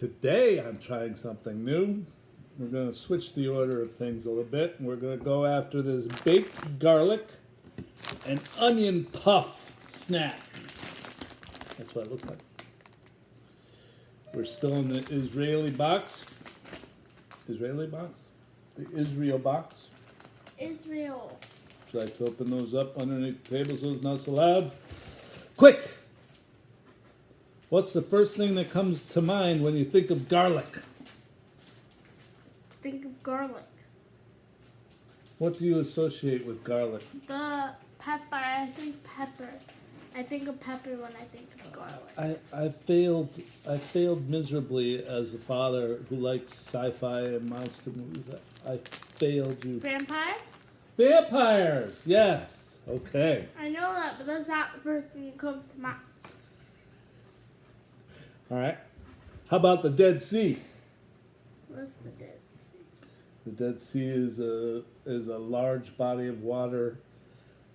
Today I'm trying something new. We're going to switch the order of things a little bit. And we're going to go after this baked garlic and onion puff snack. That's what it looks like. We're still in the Israeli box. Israeli box? The Israel box. Israel. Should I have to open those up underneath the table so it's not so loud? Quick! What's the first thing that comes to mind when you think of garlic? Think of garlic. What do you associate with garlic? The pepper. I think pepper. I think of pepper when I think of garlic. I failed miserably as a father who likes sci-fi and monster movies. I failed you. Vampire? Vampires! Yes. Okay. I know that, but that's not the first thing that comes to mind. All right. How about the Dead Sea? What's the Dead Sea? The Dead Sea is a large body of water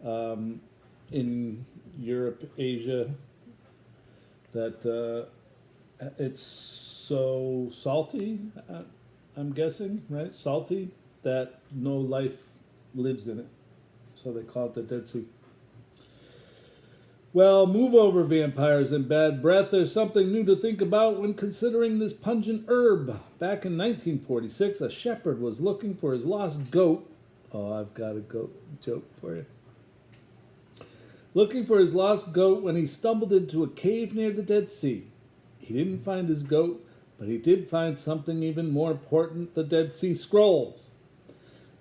in Europe, Asia, that it's so salty, I'm guessing, right? Salty, that no life lives in it. So they call it the Dead Sea. Well, move over, vampires and bad breath. There's something new to think about when considering this pungent herb. Back in 1946, a shepherd was looking for his lost goat. Oh, I've got a goat joke for you. Looking for his lost goat when he stumbled into a cave near the Dead Sea. He didn't find his goat, but he did find something even more important, the Dead Sea Scrolls.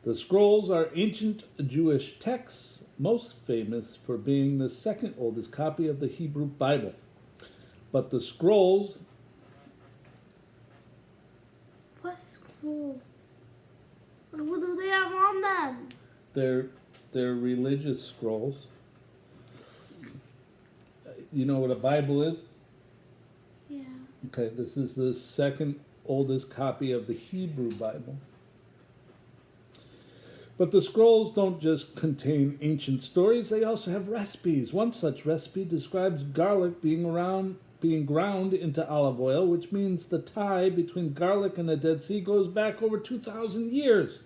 The scrolls are ancient Jewish texts, most famous for being the second oldest copy of the Hebrew Bible. But the scrolls... What scrolls? What do they have on them? They're religious scrolls. You know what a Bible is? Yeah. Okay, this is the second oldest copy of the Hebrew Bible. But the scrolls don't just contain ancient stories, they also have recipes. One such recipe describes garlic being ground into olive oil, which means the tie between garlic and the Dead Sea goes back over 2,000 years.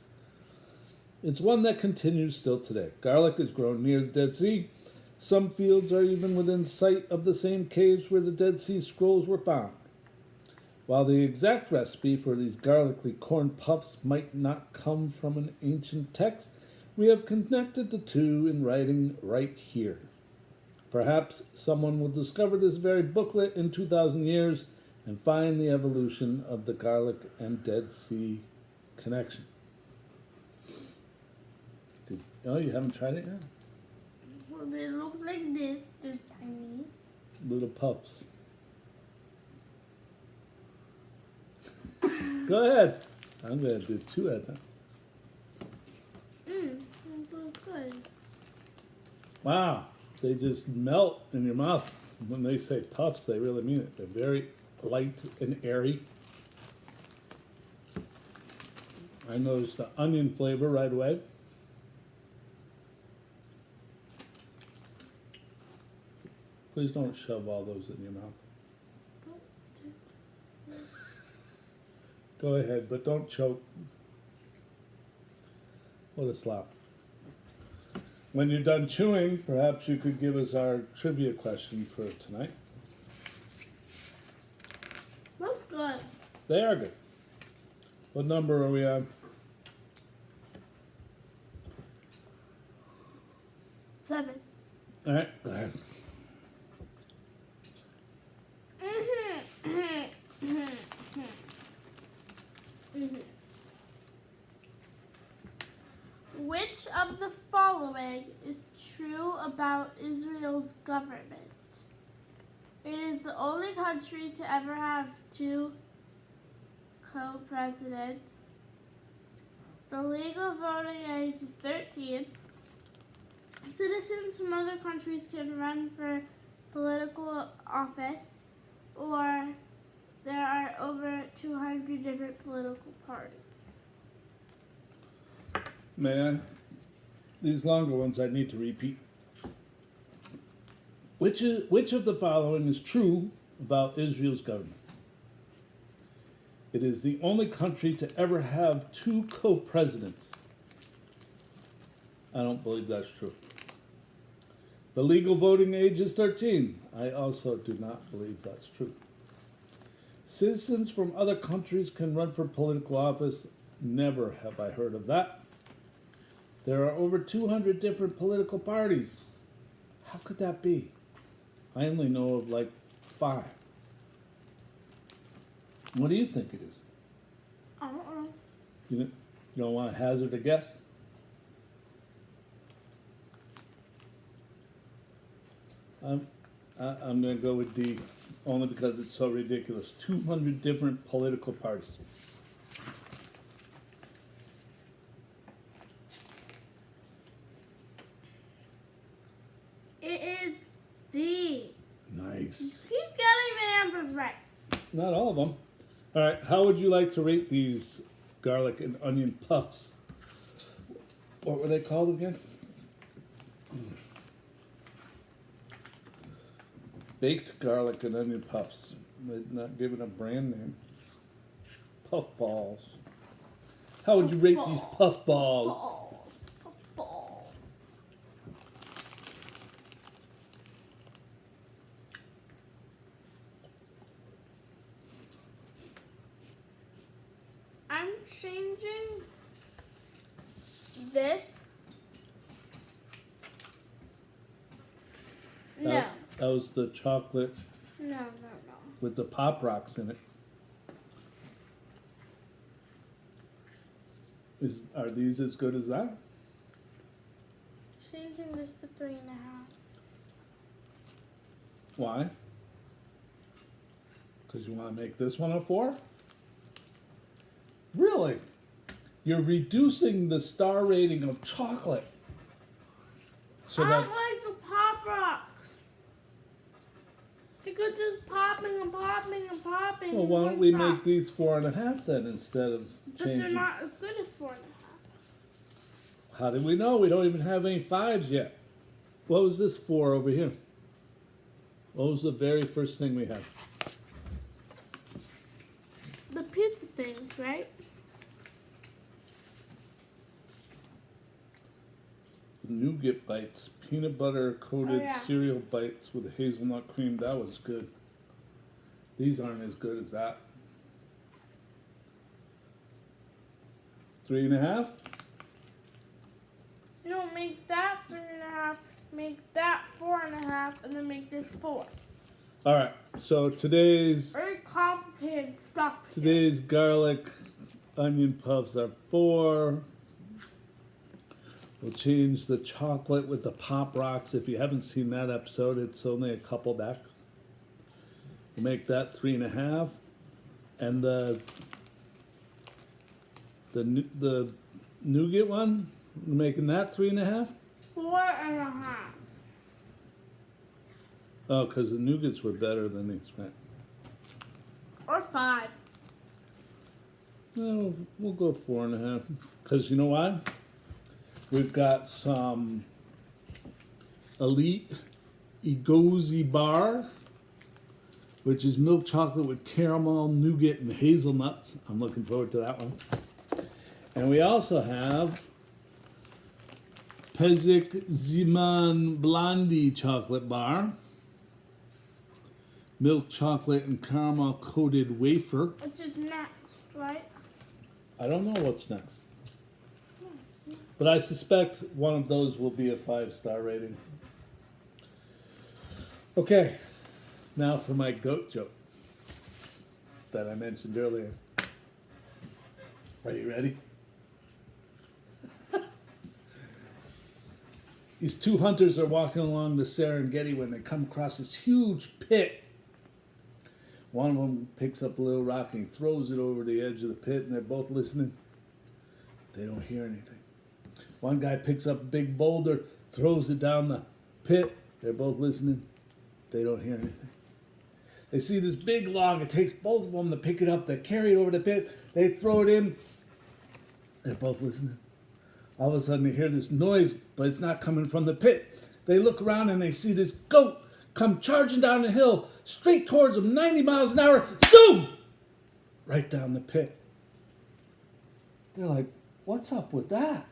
It's one that continues still today. Garlic is grown near the Dead Sea. Some fields are even within sight of the same caves where the Dead Sea Scrolls were found. While the exact recipe for these garlicly corn puffs might not come from an ancient text, we have connected the two in writing right here. Perhaps someone will discover this very booklet in 2,000 years and find the evolution of the garlic and Dead Sea connection. Oh, you haven't tried it yet? Well, they look like this. They're tiny. Little puffs. Go ahead. I'm going to do two at a time. That feels good. Wow. They just melt in your mouth. When they say puffs, they really mean it. They're very light and airy. I noticed the onion flavor right away. Please don't shove all those in your mouth. Go ahead, but don't choke. What a slop. When you're done chewing, perhaps you could give us our trivia question for tonight. That's good. They are good. What number are we on? 7. All right, go ahead. Which of the following is true about Israel's government? It is the only country to ever have 2 co-presidents. The legal voting age is 13. Citizens from other countries can run for political office, or there are over 200 different political parties. May I? These longer ones I need to repeat. Which of the following is true about Israel's government? It is the only country to ever have 2 co-presidents. I don't believe that's true. The legal voting age is 13. I also do not believe that's true. Citizens from other countries can run for political office. Never have I heard of that. There are over 200 different political parties. How could that be? I only know of like 5. What do you think it is? I don't know. You don't want to hazard a guess? I'm going to go with D, only because it's so ridiculous. 200 different political parties. It is D. Nice. Keep getting the answers right. Not all of them. All right, how would you like to rate these garlic and onion puffs? What were they called again? Baked garlic and onion puffs. They're not given a brand name. Puff balls. How would you rate these puff balls? Balls. I'm changing this. No. That was the chocolate No. with the Pop Rocks in it. Are these as good as that? Changing this to 3.5. Why? Because you want to make this one a 4? Really? You're reducing the star rating of chocolate. So I that don't like the Pop Rocks. Because just popping and popping and popping. well, why don't we make these 4.5 then instead of But they're changing? not as good as 4.5. How did we know? We don't even have any 5s yet. What was this 4 over here? What was the very first thing we had? The pizza things, right? Nougat bites, peanut butter coated cereal bites with hazelnut cream. That was good. These aren't as good as that. 3.5? No, make that 3.5, make that 4.5, and then make this 4. All right. So today's Very complicated stuff. today's garlic onion puffs are 4. We'll change the chocolate with the Pop Rocks. If you haven't seen that episode, it's only a couple back. We'll make that 3.5, and the nougat one, we're making that 3.5. 4.5. Oh, because the nougats were better than these, right? Or 5. No, we'll go 4.5. Because you know why? We've got some Elite Egozi Bar, which is milk chocolate with caramel, nougat, and hazelnuts. I'm looking forward to that one. And we also have Pezik Ziman Blondie chocolate bar, milk chocolate and caramel coated wafer. Which is next, right? I don't know what's next. But I suspect one of those will be a 5-star rating. Okay, now for my goat joke that I mentioned earlier. Are you ready? These 2 hunters are walking along the Serengeti when they come across this huge pit. One of them picks up a little rock and he throws it over the edge of the pit, and they're both listening. They don't hear anything. One guy picks up a big boulder, throws it down the pit. They're both listening. They don't hear anything. They see this big log. It takes both of them to pick it up. They carry it over the pit. They throw it in. They're both listening. All of a sudden they hear this noise, but it's not coming from the pit. They look around and they see this goat come charging down the hill, straight towards them, 90 miles an hour. Zoom! right down the pit. They're like, what's up with that?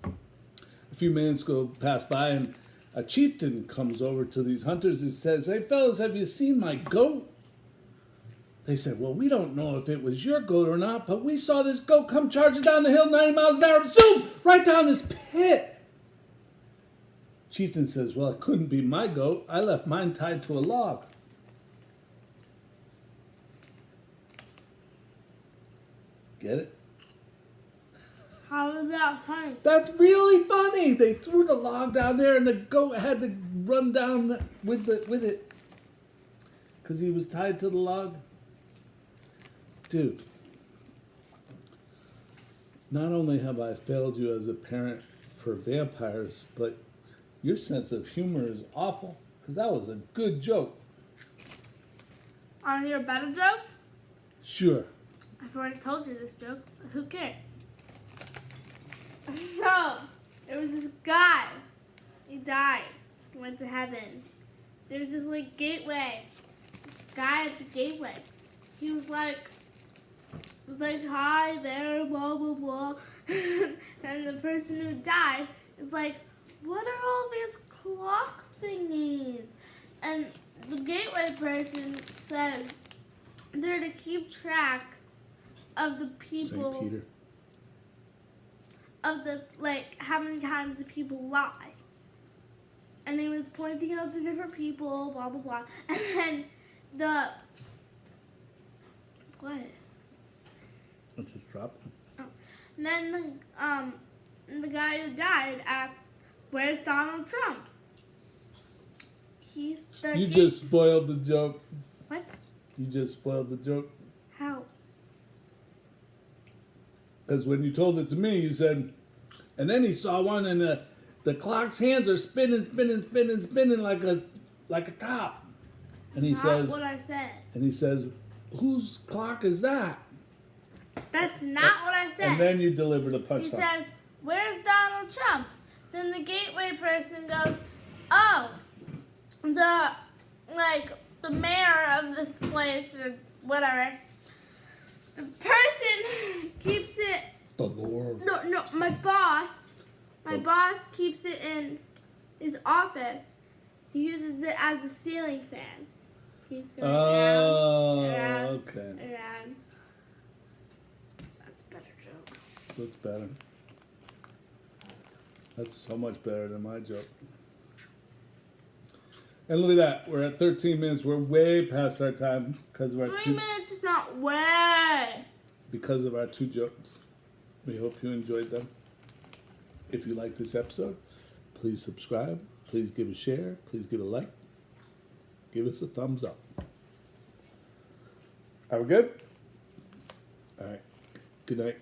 A few minutes go past by, and a chieftain comes over to these hunters and says, hey, fellas, have you seen my goat? They said, well, we don't know if it was your goat or not, but we saw this goat come charging down the hill 90 miles an hour, zoom, right down this pit. Chieftain says, well, it couldn't be my goat. I left mine tied to a log. Get it? How is that funny? That's really funny. They threw the log down there, and the goat had to run down with it because he was tied to the log. Dude, not only have I failed you as a parent for vampires, but your sense of humor is awful, because that was a good joke. Want to hear a better joke? Sure. I've already told you this joke, but who cares? So, there was this guy. He died. He went to heaven. There was this like gateway. This guy at the gateway. He was like, hi there, blah, blah, blah. And the person who died is like, what are all these clock thingies? And the gateway person says they're to keep track of the people. St. Peter. Of the, like, how many times the people lie. And he was pointing out the different people, blah, blah, blah. And then the, what? Let's just drop it. Oh. And then the guy who died asked, where's Donald Trump's? He's the... You just spoiled the joke. What? You just spoiled the joke. How? Because when you told it to me, you said, and then he saw one, and the clock's hands are spinning like a top. And he Not says, what I said. and he says, whose clock is that? That's not what I said. And then you delivered a punchline. He says, where's Donald Trump? Then the gateway person goes, oh, the mayor of this place or whatever. The person keeps it. The Lord. No, my boss. My boss keeps it in his office. He uses it as a ceiling fan. He's going around, Okay. around. That's a better joke. That's better. That's so much better than my joke. And look at that. We're at 13 minutes. We're way past our time because of our 3 minutes is not way. because of our two jokes. We hope you enjoyed them. If you like this episode, please subscribe. Please give a share. Please give a like. Give us a thumbs up. Are we good? All right. Good night.